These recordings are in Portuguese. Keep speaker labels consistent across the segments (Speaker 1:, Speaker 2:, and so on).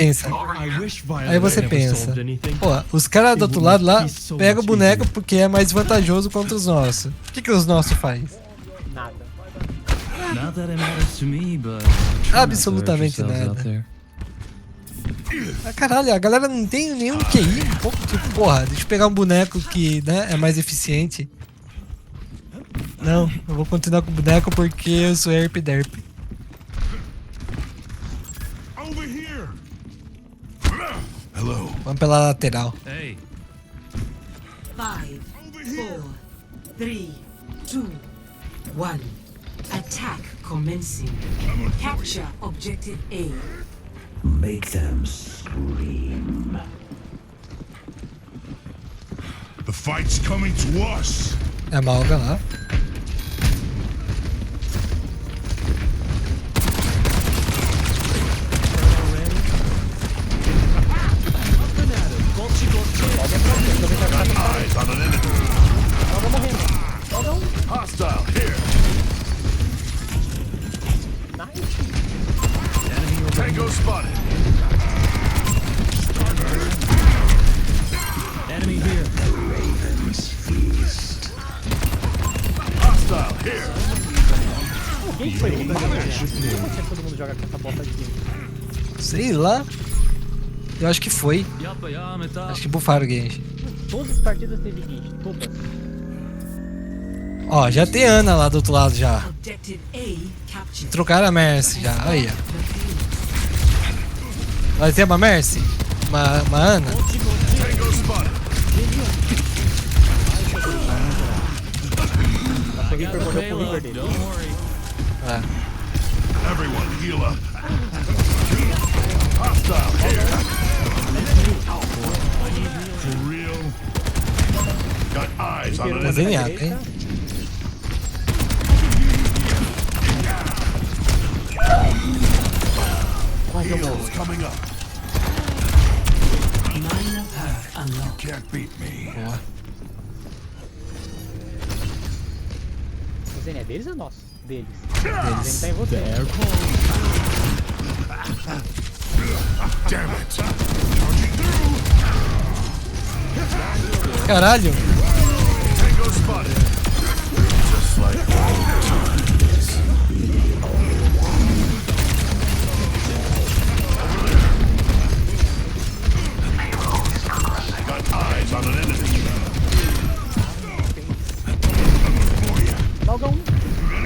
Speaker 1: pensa. Aí você pensa, pô, os caras do outro lado lá pegam o boneco porque é mais vantajoso contra os nossos. O que os nossos faz?
Speaker 2: Nada.
Speaker 1: Absolutamente nada. Ah, caralho, a galera não tem nenhum QI, um pouco tipo, porra, deixa eu pegar um boneco que, né, é mais eficiente. Não, eu vou continuar com o boneco porque eu sou herp-derp. Vamos pela lateral.
Speaker 3: 5, 4, 3, 2, 1. Attack commencing. Capture objective A.
Speaker 4: Make them scream.
Speaker 5: The fight's coming to us.
Speaker 1: É a Malga lá.
Speaker 5: Eyes on an enemy. Hostile here. Tango spotted.
Speaker 6: Enemy here.
Speaker 5: Hostile here.
Speaker 2: Quem foi? Por que todo mundo joga com essa bosta de game?
Speaker 1: Sei lá. Eu acho que foi. Acho que bufaram o Genji.
Speaker 2: Todas as partidas teve Genji, todas.
Speaker 1: Ó, já tem Ana lá do outro lado já.
Speaker 3: Objective A captured.
Speaker 1: Trocaram a Mercy já. Aí, ó. Vai ter uma Mercy? Uma Ana?
Speaker 5: Tango spotted.
Speaker 2: O Reaper morreu com o Reaper dele.
Speaker 1: É.
Speaker 5: Everyone heal up. Hostile here. For real. Got eyes on an
Speaker 1: Tá
Speaker 5: enemy.
Speaker 1: zenhado, hein?
Speaker 5: Heals coming up.
Speaker 3: Minor perk unlocked.
Speaker 5: Can't beat me.
Speaker 1: Boa.
Speaker 2: O Zen é deles ou nosso? Deles.
Speaker 1: Deles.
Speaker 2: O Zen tá em você.
Speaker 5: Damn it.
Speaker 1: Caralho.
Speaker 5: Tango spotted. Just like old times. Got eyes on an enemy.
Speaker 2: Logo um.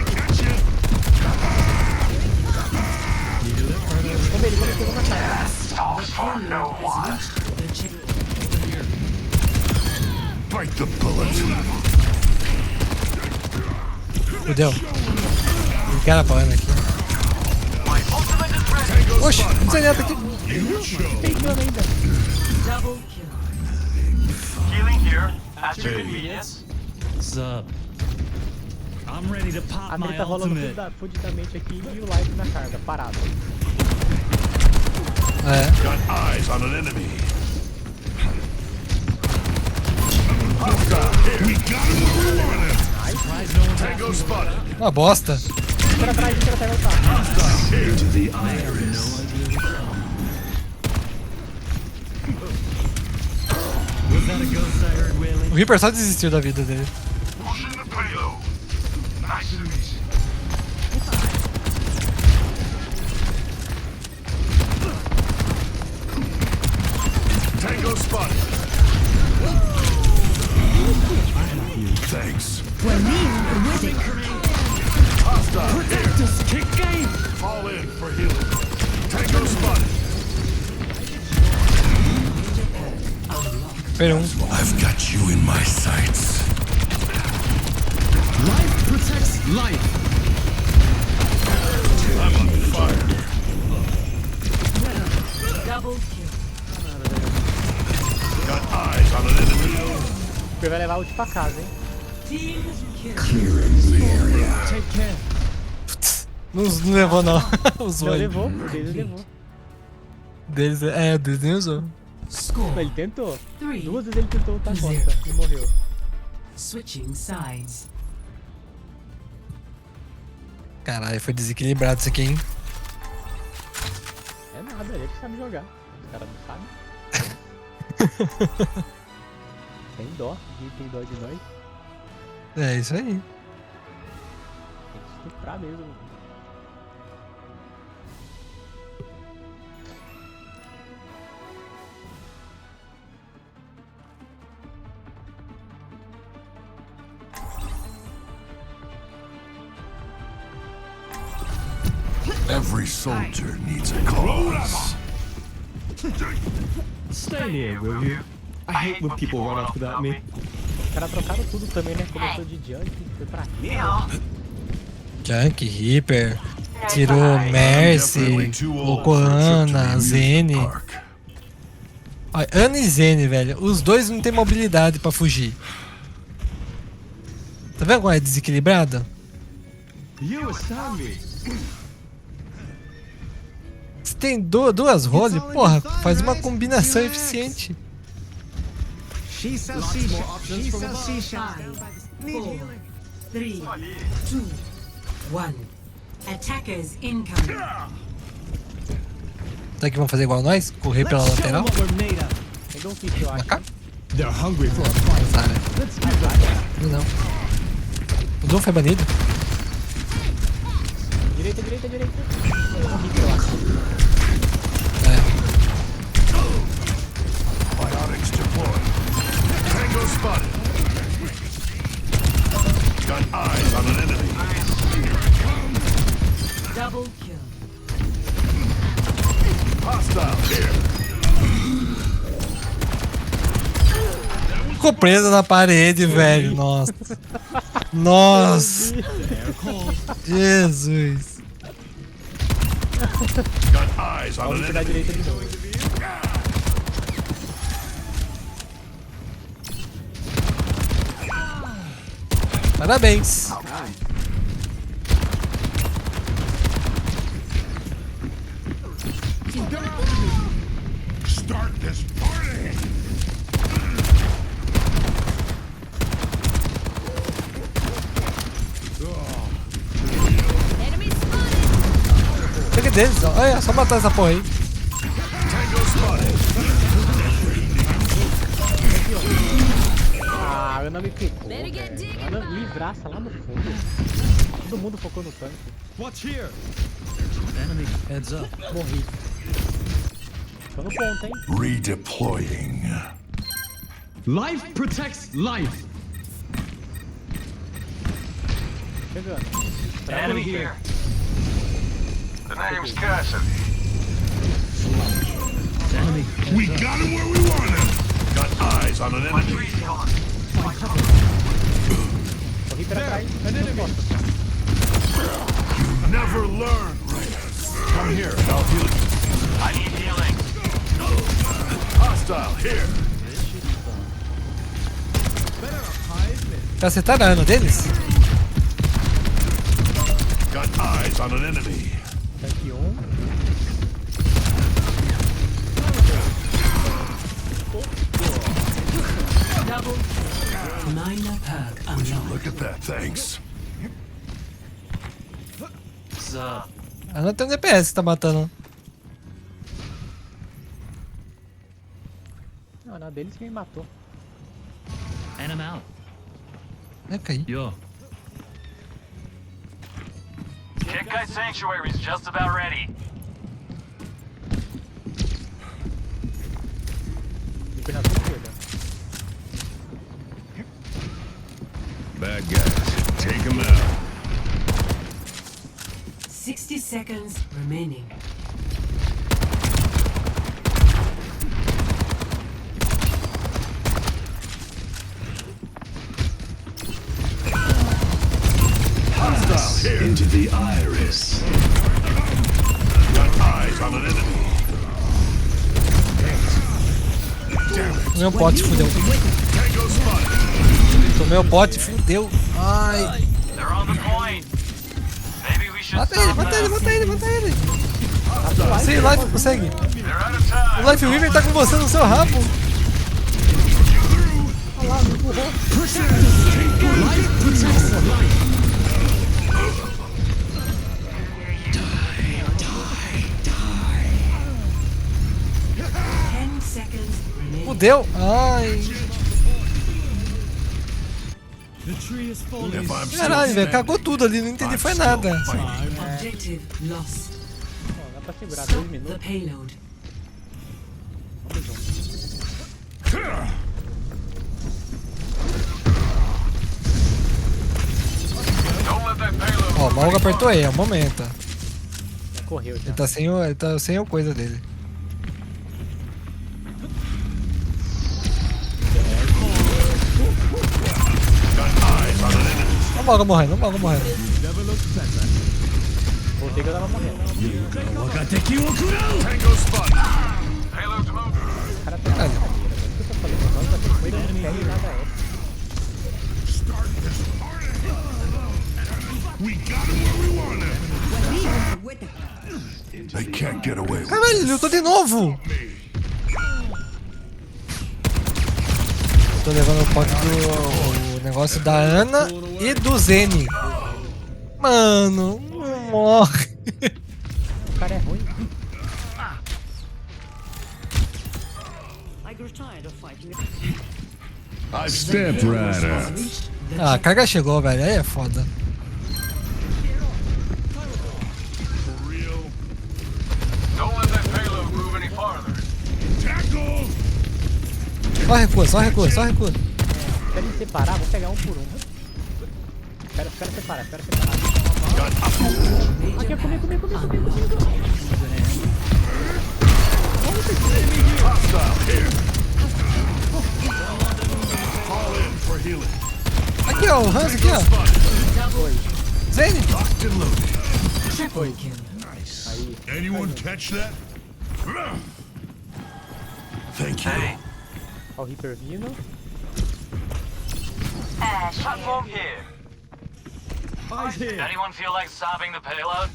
Speaker 5: Catch you.
Speaker 2: Vamos ver, ele pegou uma cara.
Speaker 5: Bite the bullet.
Speaker 1: Fudeu. O cara pra Ana aqui. Oxe, não sei nada aqui.
Speaker 2: Pegando ainda.
Speaker 3: Double kill.
Speaker 6: What's up? I'm ready to pop
Speaker 2: A
Speaker 6: my
Speaker 2: Miri tá rolando
Speaker 6: ultimate.
Speaker 2: fudidamente aqui e o live na carga, parado.
Speaker 1: É.
Speaker 5: Got eyes on an enemy. Hostile here. We got him. Tango spotted.
Speaker 1: Uma bosta.
Speaker 2: Fica atrás, fica atrás, tá.
Speaker 5: Hostile here.
Speaker 4: To the iris.
Speaker 6: Was that a ghost I heard wailing?
Speaker 1: O Reaper só desistiu da vida dele.
Speaker 5: Pushing the payload. Nice and easy. Tango spotted. Thanks. Hostile here. Fall in for healing. Tango spotted.
Speaker 1: Pera
Speaker 5: I've got you in my sights.
Speaker 6: Life protects life.
Speaker 5: I'm on fire.
Speaker 3: Double kill.
Speaker 5: Got eyes on an enemy.
Speaker 2: Ele vai levar ult pra casa, hein?
Speaker 3: Team kill.
Speaker 6: Take care.
Speaker 1: Não levou não. Usou
Speaker 2: Não
Speaker 1: ele.
Speaker 2: levou, o deles levou.
Speaker 1: Deles, o deles nem usou.
Speaker 3: Score.
Speaker 2: Ele tentou.
Speaker 3: 3.
Speaker 2: Duas vezes ele tentou lutar contra e morreu.
Speaker 3: Switching sides.
Speaker 1: Caralho, foi desequilibrado isso aqui, hein?
Speaker 2: É nada, ele que sabe jogar. Os caras não sabem. Tem dó. Ninguém tem dó de nós.
Speaker 1: É isso aí.
Speaker 2: Tem que estuprar mesmo.
Speaker 5: Every soldier needs a cause.
Speaker 6: Stay near, will you? I hate when people run off without me.
Speaker 2: Os caras trocaram tudo também, né? Começou de Junk, foi pra aqui.
Speaker 1: Junk, Reaper, tirou Mercy, colocou Ana, Zene. Olha, Ana e Zene, velho. Os dois não tem mobilidade pra fugir. Tá vendo como é desequilibrado?
Speaker 6: You astound me.
Speaker 1: Se tem duas roles, porra, faz uma combinação eficiente.
Speaker 7: She sells seashell. She sells seashell.
Speaker 3: 5, 4, 3, 2, 1. Attackers incoming.
Speaker 1: Será que vão fazer igual nós? Correr pela lateral?
Speaker 6: What we're made of.
Speaker 2: Tem um kit, eu acho.
Speaker 1: Cá?
Speaker 6: They're hungry for a fight.
Speaker 1: Azar, né?
Speaker 6: Let's get that.
Speaker 1: Não. O Dom foi banido?
Speaker 2: Direita. Tem um kit, eu acho.
Speaker 1: É.
Speaker 5: Biotics deployed. Tango spotted. Got eyes on an enemy.
Speaker 3: Double kill.
Speaker 5: Hostile here.
Speaker 1: Ficou preso na parede, velho. Nossa. Nossa. Jesus.
Speaker 5: Got eyes on an
Speaker 2: Vamos pegar a
Speaker 5: enemy.
Speaker 2: direita de novo.
Speaker 1: Parabéns.
Speaker 5: Start this party.
Speaker 1: Pega deles, ó. Olha, só matar essa porra aí.
Speaker 5: Tango spotted.
Speaker 2: Ah, a Ana me picou, velho. Ana livraça lá no fundo. Todo mundo focou no tanque.
Speaker 6: Watch here. Enemy heads up.
Speaker 2: Morri. Tô no ponto, hein?
Speaker 5: Redeploying.
Speaker 6: Life protects life.
Speaker 2: Chegando.
Speaker 6: Enemy here.
Speaker 5: The name's Cassidy.
Speaker 6: Enemy.
Speaker 5: We got him where we want him. Got eyes on an enemy.
Speaker 2: Corri pra trás.
Speaker 5: You never learn, Raiders. Come here, I'll heal you. I need healing. Hostile here.
Speaker 1: Cacetaram a Ana deles?
Speaker 5: Got eyes on an enemy.
Speaker 2: Tanque 1.
Speaker 3: Double kill. Minor perk
Speaker 5: Would you
Speaker 3: unlocked.
Speaker 5: look at that? Thanks.
Speaker 1: A Ana tem um DPS que tá matando.
Speaker 2: Não, não, deles que me matou.
Speaker 6: And I'm out.
Speaker 1: É, caí.
Speaker 6: Yo.
Speaker 8: Kit Sanctuary is just about ready.
Speaker 2: Fui na sua esquerda.
Speaker 5: Bad guys. Take him out.
Speaker 3: 60 seconds remaining.
Speaker 5: Hostile here.
Speaker 4: Into the iris.
Speaker 5: Got eyes on an enemy.
Speaker 1: Meu pote fudeu.
Speaker 5: Tango spotted.
Speaker 1: Tomei o pote, fudeu. Ai.
Speaker 8: They're on the point. Maybe we should
Speaker 1: Mata ele,
Speaker 8: stop
Speaker 1: mata ele,
Speaker 8: them.
Speaker 1: mata ele, mata ele. Sem life, consegue.
Speaker 8: They're out of time.
Speaker 1: O Life Weaver tá com você no seu rabo.
Speaker 3: seconds remaining.
Speaker 1: Fudeu. Ai.
Speaker 5: If I'm still
Speaker 1: Caralho, velho.
Speaker 5: standing,
Speaker 1: Cagou tudo ali. Não entendi, foi nada.
Speaker 3: Objective lost.
Speaker 2: Pô, dá pra segurar
Speaker 3: Stop
Speaker 2: 2
Speaker 3: the
Speaker 2: minutos.
Speaker 3: payload.
Speaker 8: Don't let that payload.
Speaker 1: Ó, o Malga apertou E, é o momento.
Speaker 2: Já correu já.
Speaker 1: Ele tá sem o coisa dele. Olha o Malga morrendo, olha o Malga morrendo.
Speaker 2: Voltei que eu tava morrendo.
Speaker 8: Tango spot. Payload's moving.
Speaker 2: O cara tá na
Speaker 1: Caralho.
Speaker 2: cadeira, velho. O que eu tô falando? Nós já tem coisa que não pega e nada é.
Speaker 5: we got him where we want him. They can't get away with
Speaker 1: Caralho, ele lutou de novo. Tô levando o pote do negócio da Ana e do Zene. Mano, não morre.
Speaker 2: O cara é ruim.
Speaker 5: I've stepped right up.
Speaker 1: Ah, a carga chegou, velho. Aí é foda.
Speaker 5: For real.
Speaker 8: Don't let that payload move any farther.
Speaker 5: Tackle!
Speaker 1: Só recua, só recua, só recua.
Speaker 2: Espera ele separar, vou pegar um por um. Espera separar, espera separar. Aqui, comigo.
Speaker 5: Hostile here. Fall in for healing.
Speaker 1: Aqui, ó, o Hans aqui, ó. Zene.
Speaker 5: Locked and loaded.
Speaker 3: Triple kill.
Speaker 5: Nice. Anyone catch that? Thank you.
Speaker 2: Ó o Reaper vindo.
Speaker 8: Platform here. Anyone feel like stopping the payload?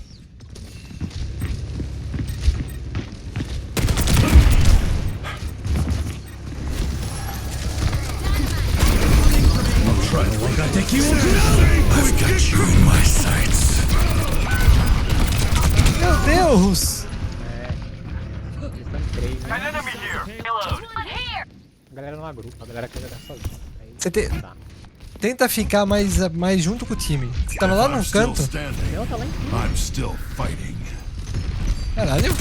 Speaker 5: I've got you in my sights.
Speaker 1: Meu Deus.
Speaker 2: Eles estão 3, né?
Speaker 8: An enemy here. Payload.
Speaker 2: A galera não agrupa, a galera quer jogar sozinha. Aí,
Speaker 1: Você te-
Speaker 2: tá.
Speaker 1: tenta ficar mais junto com o time. Você tava lá
Speaker 5: I'm
Speaker 1: no
Speaker 5: still
Speaker 1: canto.
Speaker 5: standing.
Speaker 2: Não, tá lá em cima.
Speaker 5: I'm still fighting.
Speaker 1: Caralho.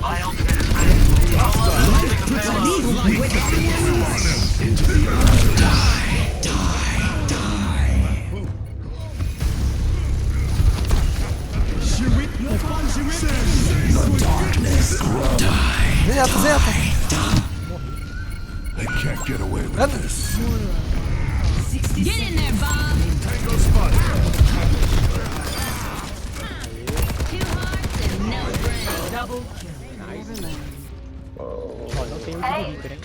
Speaker 8: My ultimate is ready. Unloading the payload.
Speaker 1: Zeta.
Speaker 5: They can't get away with
Speaker 1: Ana.
Speaker 5: this.
Speaker 3: 60
Speaker 9: Get in there, Bob.
Speaker 5: Tango spot.
Speaker 9: Two hearts and no brain.
Speaker 3: double kill.
Speaker 2: Ó, não tem um de Reaper, hein?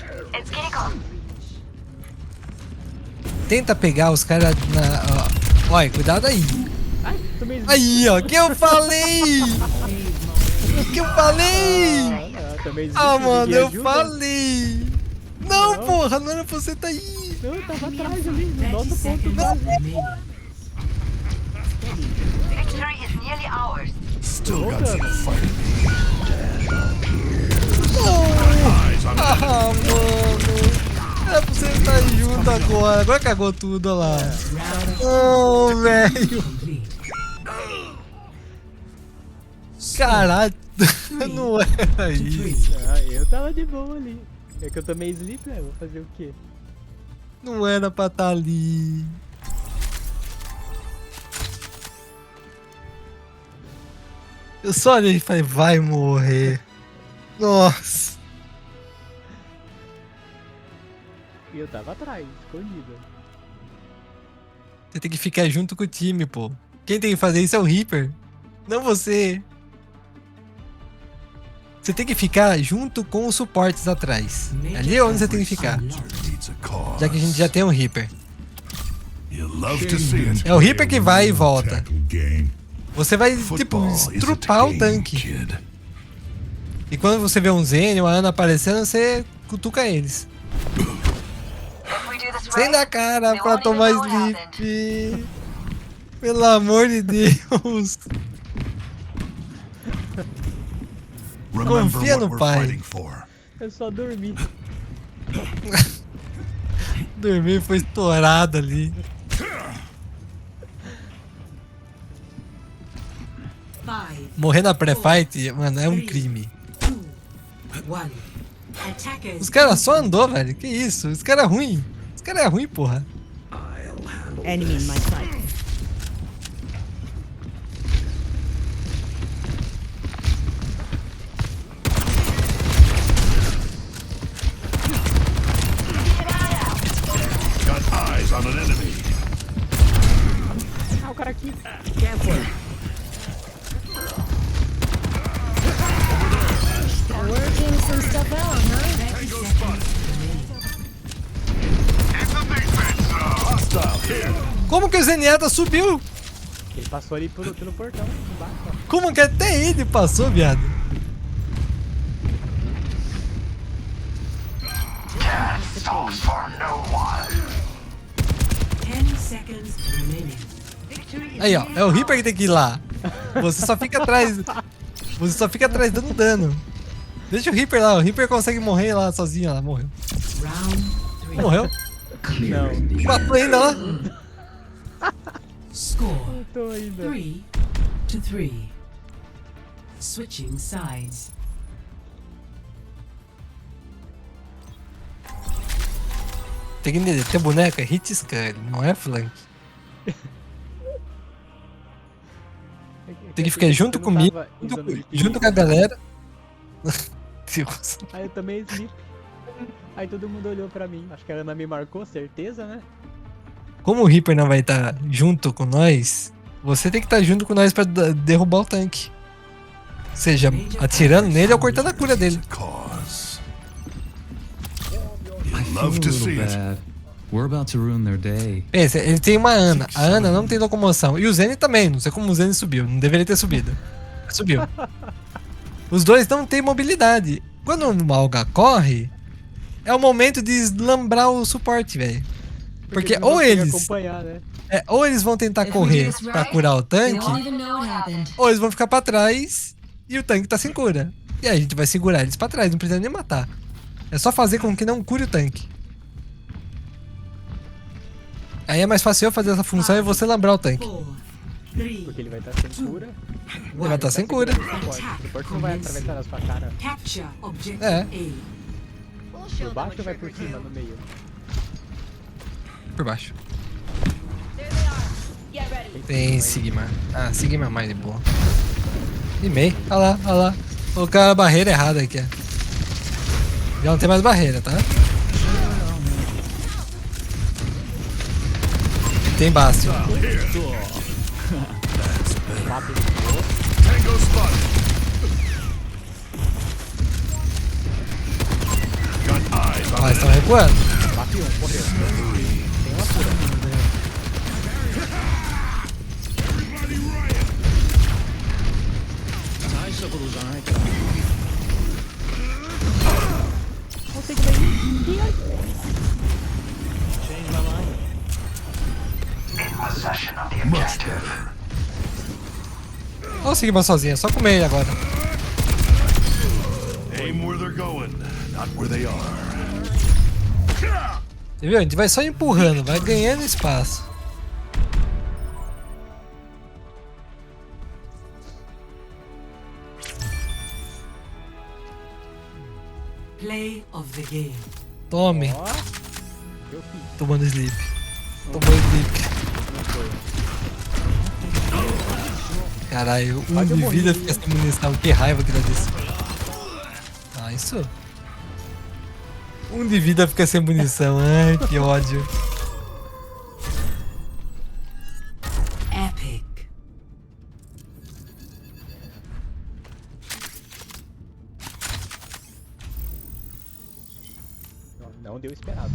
Speaker 1: Tenta pegar os caras na. Ó. Olha, cuidado aí.
Speaker 2: Ai, tomei isso.
Speaker 1: Aí, ó. Que eu falei? Que eu falei?
Speaker 2: Tomei isso.
Speaker 1: Ah, mano,
Speaker 2: Ninguém
Speaker 1: eu
Speaker 2: ajuda.
Speaker 1: falei. Não, porra, não era pra você tá aí.
Speaker 2: Não, tava atrás ali, no
Speaker 3: 30
Speaker 2: nosso ponto
Speaker 3: seconds
Speaker 2: base.
Speaker 3: remaining.
Speaker 5: Still got some fighting. Eyes on
Speaker 1: Ah, mano. Era pra você estar junto agora. Agora cagou tudo, olha lá. Não, velho.
Speaker 3: Complete.
Speaker 1: Caralho. Não era isso.
Speaker 2: Ah, eu tava de boa ali. É que eu tomei sleep, né? Vou fazer o quê?
Speaker 1: Não era pra estar ali. Eu só olhei e falei, vai morrer. Nossa.
Speaker 2: E eu tava atrás, escondido.
Speaker 1: Você tem que ficar junto com o time, pô. Quem tem que fazer isso é o Reaper. Não você. Você tem que ficar junto com os suportes atrás. Ali é onde você tem que ficar.
Speaker 5: needs a cause.
Speaker 1: Já que a gente já tem um Reaper.
Speaker 5: You love to see it.
Speaker 1: É o Reaper que vai e volta.
Speaker 5: Tackle game.
Speaker 1: Você vai, tipo,
Speaker 5: Football is a
Speaker 1: estrupar o
Speaker 5: game,
Speaker 1: tanque.
Speaker 5: kid.
Speaker 1: E quando você vê um Zene ou a Ana aparecendo, você cutuca eles. Sem dar cara pra tomar sleep. Pelo amor de Deus.
Speaker 5: Remember
Speaker 1: Confia
Speaker 5: what
Speaker 1: no
Speaker 5: we're
Speaker 1: pai.
Speaker 5: fighting for.
Speaker 2: Eu só dormi.
Speaker 1: Dormir foi estourado ali.
Speaker 3: 5,
Speaker 1: Morrer na pré-fight, mano, é um crime.
Speaker 3: 2, 1. Attackers.
Speaker 1: Os caras só andou, velho. Que isso? Os caras é ruim. Os caras é ruim, porra.
Speaker 8: Enemy in my sight.
Speaker 5: Got eyes on an enemy.
Speaker 2: Ah, o cara aqui.
Speaker 9: Working some stuff out, huh?
Speaker 3: 30 seconds remaining.
Speaker 5: Hostile here.
Speaker 1: Como que o Zenyatta subiu?
Speaker 2: Ele passou ali pelo portão, embaixo, ó.
Speaker 1: Como que até ele passou, viado?
Speaker 3: Solve for no one. 10 seconds remaining.
Speaker 1: Aí, ó. É o Reaper que tem que ir lá. Você só fica atrás. Você só fica atrás dando dano. Deixa o Reaper lá. O Reaper consegue morrer lá sozinho. Lá, morreu.
Speaker 3: Round 3.
Speaker 1: Morreu.
Speaker 4: Clear in the
Speaker 1: Matou ainda lá.
Speaker 3: Score
Speaker 2: Tô ainda.
Speaker 3: 3-3. Switching sides.
Speaker 1: Tem que entender. Ter boneco é hit scan, não é flank. Tem que ficar junto comigo, junto com a galera. Deus.
Speaker 2: Aí eu tomei sleep. Aí todo mundo olhou pra mim. Acho que a Ana me marcou, certeza, né?
Speaker 1: Como o Reaper não vai estar junto com nós, você tem que estar junto com nós pra derrubar o tanque. Seja atirando nele ou cortando a cura dele.
Speaker 5: Cause.
Speaker 4: I feel
Speaker 5: Love
Speaker 4: a
Speaker 5: to
Speaker 4: little
Speaker 5: see it.
Speaker 4: bad. We're about to ruin their day.
Speaker 1: Pensa, ele tem uma Ana. A Ana não tem locomoção. E o Zenny também. Não sei como o Zenny subiu. Não deveria ter subido. Subiu. Os dois não têm mobilidade. Quando o Malga corre, é o momento de eslambrar o suporte, velho. Porque
Speaker 2: eles não
Speaker 1: ou
Speaker 2: conseguem
Speaker 1: eles,
Speaker 2: acompanhar, né?
Speaker 1: ou eles vão tentar correr pra curar o
Speaker 9: They
Speaker 1: tanque,
Speaker 9: won't even know what happened.
Speaker 1: ou eles vão ficar pra trás e o tanque tá sem cura. E aí a gente vai segurar eles pra trás, não precisa nem matar. É só fazer com que não cure o tanque. Aí é mais fácil eu fazer essa função e você lambrar o tanque.
Speaker 3: 4, 3,
Speaker 2: Porque ele vai estar sem cura.
Speaker 1: Ele vai estar sem cura.
Speaker 2: O suporte não vai atravessar na sua cara.
Speaker 3: capture objective
Speaker 1: É.
Speaker 3: A.
Speaker 9: We'll show
Speaker 2: Por
Speaker 9: them
Speaker 2: baixo
Speaker 9: what
Speaker 2: ou vai
Speaker 9: you're
Speaker 2: por
Speaker 9: good
Speaker 2: cima,
Speaker 9: to.
Speaker 2: no meio?
Speaker 1: Por baixo.
Speaker 9: There they are. Get ready.
Speaker 1: Tem Sigma. Ah, Sigma é mais de boa. E meio. Olha lá, olha lá. Colocaram a barreira errada aqui, ó. Já não tem mais barreira, tá? Tem Bastion.
Speaker 5: Tango spotted. Got eyes on
Speaker 1: Ó,
Speaker 5: an
Speaker 1: eles estão recuando.
Speaker 2: Bate um, morreu. Tem uma cura. Consegui
Speaker 5: much better.
Speaker 1: Olha o Sigma sozinha, só comer ele agora.
Speaker 5: Aim where they're going, not where they are.
Speaker 1: Você viu? A gente vai só empurrando, vai ganhando espaço.
Speaker 3: Play of the game.
Speaker 1: Tome.
Speaker 2: Ó, eu fiz.
Speaker 1: Tomando sleep. Tomou sleep. Caralho,
Speaker 2: Quase eu
Speaker 1: de
Speaker 2: morri,
Speaker 1: vida
Speaker 2: hein?
Speaker 1: fica sem munição. Que raiva que dá disso. Ah, isso. De vida fica sem munição. Ai, que ódio.
Speaker 3: Epic.
Speaker 2: Não deu esperado.